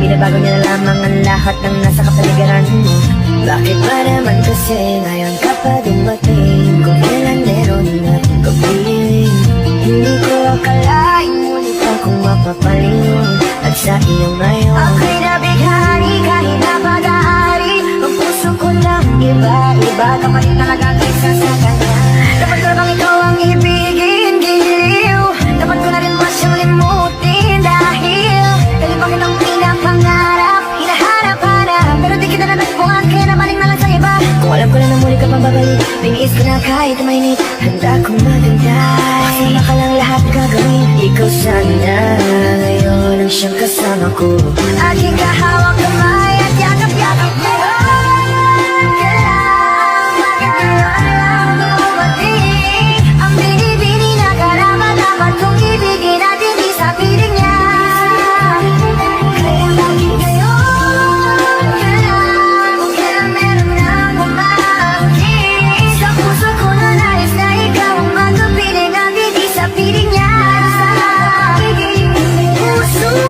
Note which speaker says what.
Speaker 1: Binabago niya na lamang ang lahat ng nasa kapaligiran mo. Bakit ba naman kasi ngayon ka pa dumating? Kung kailan meron akong kapiling. Hindi ko akalain muli pa kung mapapalingon at sa iyo ngayon ako'y nabighani kahit na pag-aari. Ang puso ko lang iba-iba ka pa rin talaga kaysa sa kanya. Dapat ko bang ikaw ang ibigin, giliw? Dapat ko na rin ba siyang limutin? Dahil bakit ang pinapangarap, hinahanap-hanap, pero di kita natagpuan, kaya nabalik na lang sa iba. Kung alam ko na na muli ka pang babalik, biniis ko na kahit mainit, handa kong magantay. Kasama ka lang lahat gagawin, ikaw sana ngayon ang siyang kasama ko. Aking kahawak